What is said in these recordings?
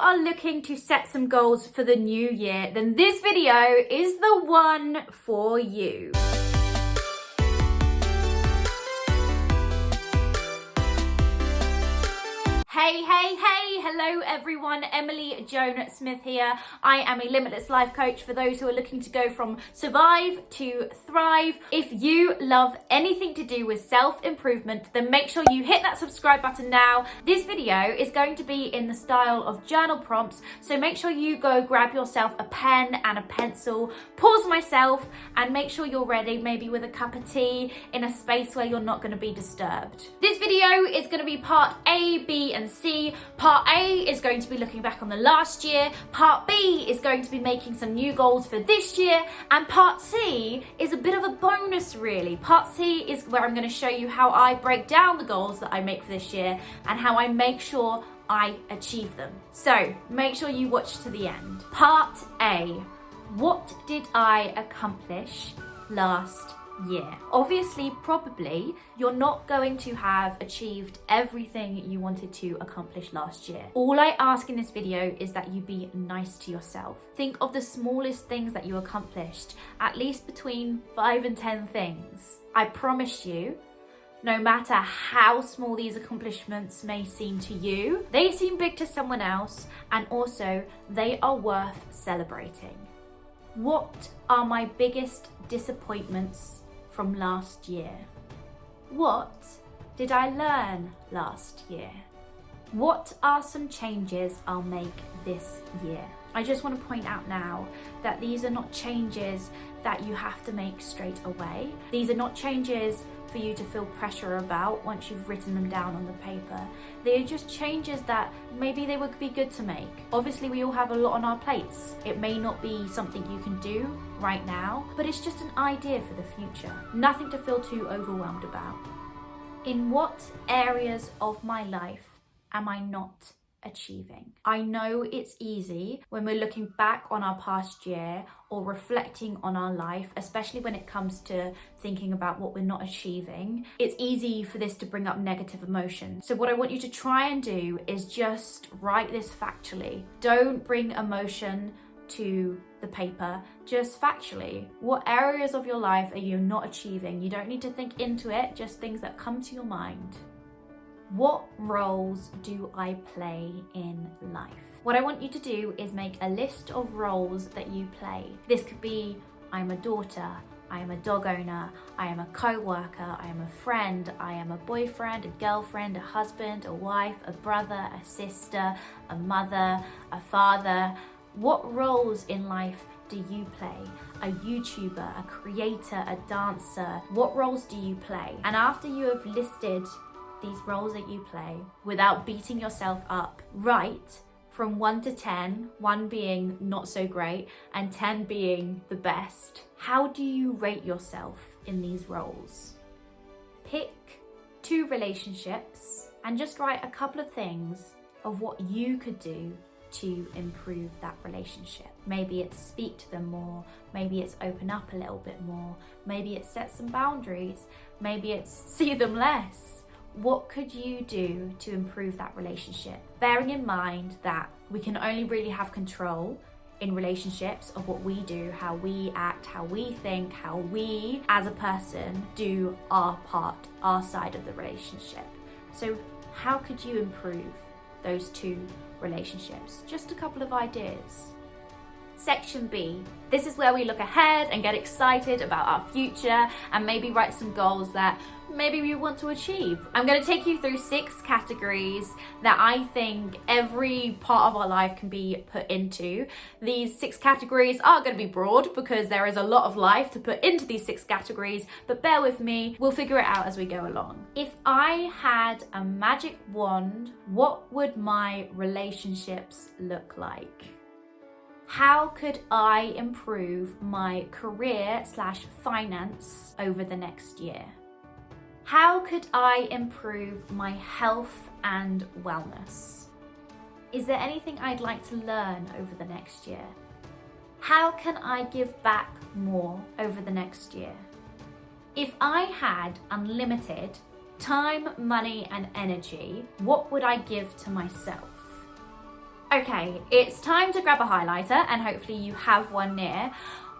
are looking to set some goals for the new year, then this video is the one for you. Hey, hello everyone, Emily Joan Smith here. I am a Limitless life coach for those who are looking to go from survive to thrive. If you love anything to do with self-improvement, then make sure you hit that subscribe button now. This video is going to be in the style of journal prompts, so make sure you go grab yourself a pen and a pencil, pause myself, and make sure you're ready, maybe with a cup of tea in a space where you're not going to be disturbed. This video is going to be part A, B, and C. Part A is going to be looking back on the last year, part B is going to be making some new goals for this year, and part C is a bit of a bonus really. Part C is where I'm going to show you how I break down the goals that I make for this year and how I make sure I achieve them. So make sure you watch to the end. Part A, what did I accomplish last year? Obviously, probably, you're not going to have achieved everything you wanted to accomplish last year. All I ask in this video is that you be nice to yourself. Think of the smallest things that you accomplished, at least between 5 and 10 things. I promise you, no matter how small these accomplishments may seem to you, they seem big to someone else, and also they are worth celebrating. What are my biggest disappointments from last year? What did I learn last year? What are some changes I'll make this year? I just want to point out now that these are not changes that you have to make straight away. These are not changes for you to feel pressure about once you've written them down on the paper. They are just changes that maybe they would be good to make. Obviously, we all have a lot on our plates. It may not be something you can do right now, but it's just an idea for the future. Nothing to feel too overwhelmed about. In what areas of my life am I not achieving? I know it's easy when we're looking back on our past year or reflecting on our life, especially when it comes to thinking about what we're not achieving. It's easy for this to bring up negative emotions. So what I want you to try and do is just write this factually. Don't bring emotion to the paper, just factually. What areas of your life are you not achieving? You don't need to think into it, just things that come to your mind. What roles do I play in life? What I want you to do is make a list of roles that you play. This could be, I'm a daughter, I am a dog owner, I am a co-worker, I am a friend, I am a boyfriend, a girlfriend, a husband, a wife, a brother, a sister, a mother, a father. What roles in life do you play? A YouTuber, a creator, a dancer? What roles do you play? And after you have listed these roles that you play, without beating yourself up, write from 1 to 10, 1 being not so great and 10 being the best. How do you rate yourself in these roles? Pick 2 relationships and just write a couple of things of what you could do to improve that relationship. Maybe it's speak to them more, maybe it's open up a little bit more, maybe it's set some boundaries, maybe it's see them less. What could you do to improve that relationship? Bearing in mind that we can only really have control in relationships of what we do, how we act, how we think, how we as a person do our part, our side of the relationship. So how could you improve those 2 relationships? Just a couple of ideas. Section B. This is where we look ahead and get excited about our future and maybe write some goals that maybe we want to achieve. I'm going to take you through 6 categories that I think every part of our life can be put into. These 6 categories are going to be broad because there is a lot of life to put into these 6 categories, but bear with me, we'll figure it out as we go along. If I had a magic wand, what would my relationships look like? How could I improve my career/finance over the next year? How could I improve my health and wellness? Is there anything I'd like to learn over the next year? How can I give back more over the next year? If I had unlimited time, money, and energy, what would I give to myself? Okay, Okay, it's time to grab a highlighter, and hopefully you have one near.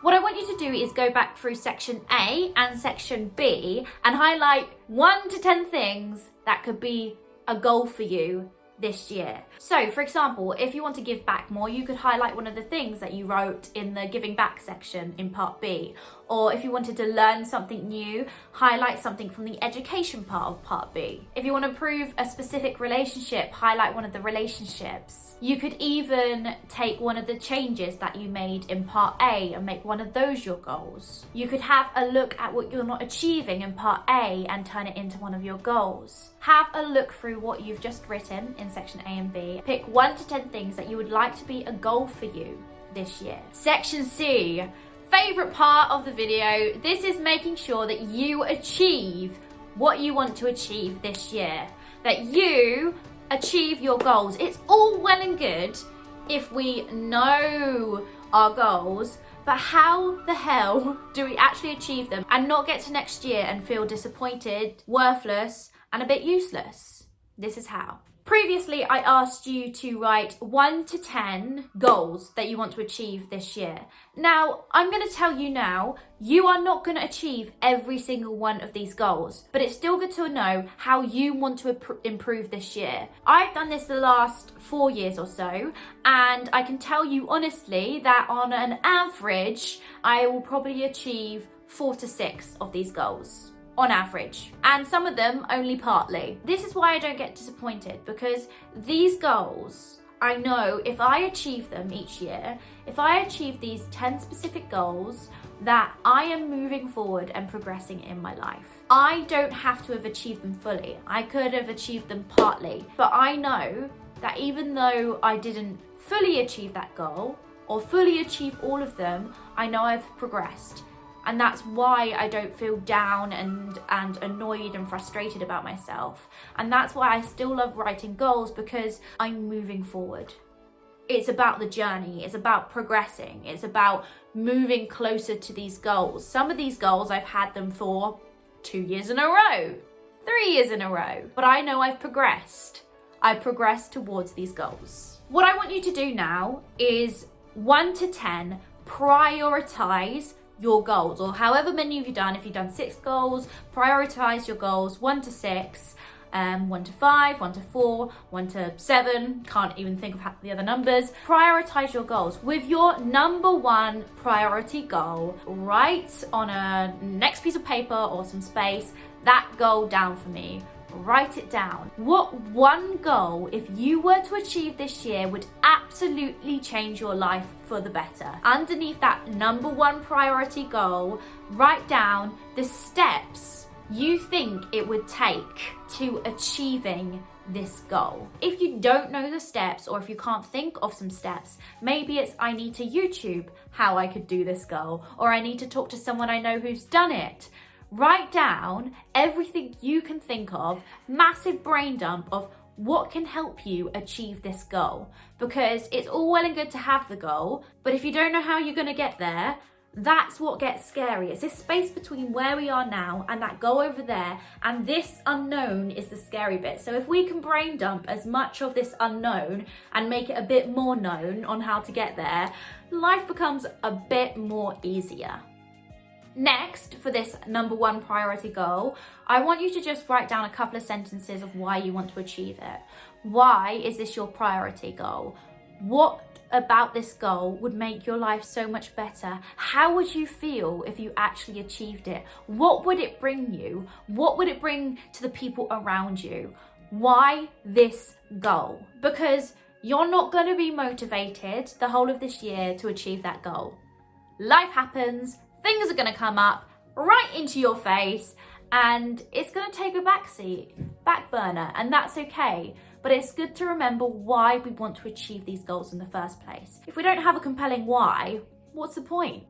What I want you to do is go back through section A and section B and highlight 1 to 10 things that could be a goal for you this year. So, for example, if you want to give back more, you could highlight one of the things that you wrote in the giving back section in part B. Or if you wanted to learn something new, highlight something from the education part of part B. If you want to improve a specific relationship, highlight one of the relationships. You could even take one of the changes that you made in part A and make one of those your goals. You could have a look at what you're not achieving in part A and turn it into one of your goals. Have a look through what you've just written in section A and B. Pick 1 to 10 things that you would like to be a goal for you this year. Section C, favorite part of the video. This is making sure that you achieve what you want to achieve this year, that you achieve your goals. It's all well and good if we know our goals, but how the hell do we actually achieve them and not get to next year and feel disappointed, worthless, and a bit useless? This is how. Previously, I asked you to write 1 to 10 goals that you want to achieve this year. Now, I'm going to tell you now, you are not going to achieve every single one of these goals, but it's still good to know how you want to improve this year. I've done this the last 4 years or so, and I can tell you honestly that on an average, I will probably achieve 4 to 6 of these goals. On average, and some of them only partly. This is why I don't get disappointed, because these goals, I know if I achieve them each year, if I achieve these 10 specific goals, that I am moving forward and progressing in my life. I don't have to have achieved them fully. I could have achieved them partly, but I know that even though I didn't fully achieve that goal or fully achieve all of them, I know I've progressed. And that's why I don't feel down and annoyed and frustrated about myself. And that's why I still love writing goals, because I'm moving forward. It's about the journey. It's about progressing. It's about moving closer to these goals. Some of these goals, I've had them for 2 years in a row, 3 years in a row. But I know I've progressed. I've progressed towards these goals. What I want you to do now is 1 to 10, prioritize your goals, or however many you've done. If you've done 6 goals, prioritize your goals 1 to 6, 1 to 5, 1 to 4, 1 to 7, can't even think of the other numbers. Prioritize your goals with your number 1 priority goal. Write on a next piece of paper or some space that goal down for me. Write it down. What one goal, if you were to achieve this year, would absolutely change your life for the better? Underneath that number 1 priority goal, write down the steps you think it would take to achieving this goal. If you don't know the steps, or if you can't think of some steps, maybe it's I need to YouTube how I could do this goal, or I need to talk to someone I know who's done it. Write down everything you can think of, massive brain dump of what can help you achieve this goal. Because it's all well and good to have the goal, but if you don't know how you're going to get there, that's what gets scary. It's this space between where we are now and that goal over there, and this unknown is the scary bit. So if we can brain dump as much of this unknown and make it a bit more known on how to get there, life becomes a bit more easier. Next, for this number 1 priority goal, I want you to just write down a couple of sentences of why you want to achieve it. Why is this your priority goal? What about this goal would make your life so much better? How would you feel if you actually achieved it? What would it bring you? What would it bring to the people around you? Why this goal? Because you're not going to be motivated the whole of this year to achieve that goal. Life happens. Things are going to come up right into your face, and it's going to take a back burner, and that's okay. But it's good to remember why we want to achieve these goals in the first place. If we don't have a compelling why, what's the point?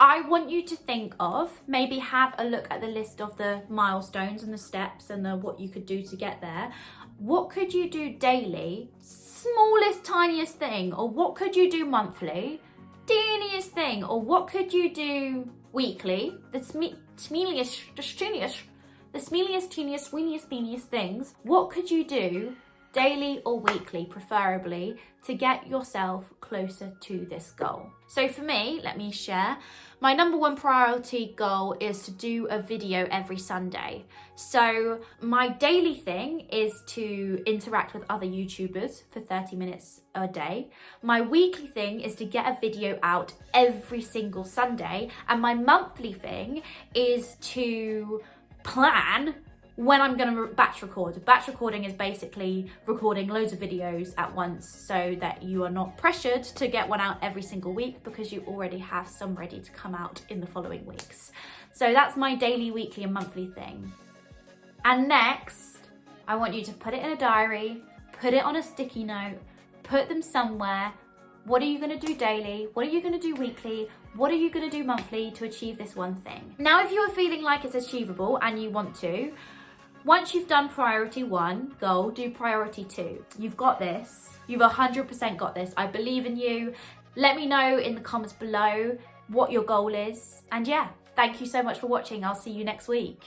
I want you to think of, maybe have a look at the list of the milestones and the steps and what you could do to get there. What could you do daily? Smallest, tiniest thing. Or what could you do monthly? Teeniest thing. Or what could you do weekly? The smallest, teeniest, weeniest things. What could you do daily or weekly, preferably, to get yourself closer to this goal. So for me, let me share, my number one priority goal is to do a video every Sunday. So my daily thing is to interact with other YouTubers for 30 minutes a day. My weekly thing is to get a video out every single Sunday. And my monthly thing is to plan when I'm going to batch record. Batch recording is basically recording loads of videos at once so that you are not pressured to get one out every single week because you already have some ready to come out in the following weeks. So that's my daily, weekly and monthly thing. And next, I want you to put it in a diary, put it on a sticky note, put them somewhere. What are you going to do daily? What are you going to do weekly? What are you going to do monthly to achieve this one thing? Now, if you are feeling like it's achievable and you want to, once you've done priority 1 goal, do priority 2. You've got this. You've 100% got this. I believe in you. Let me know in the comments below what your goal is. And yeah, thank you so much for watching. I'll see you next week.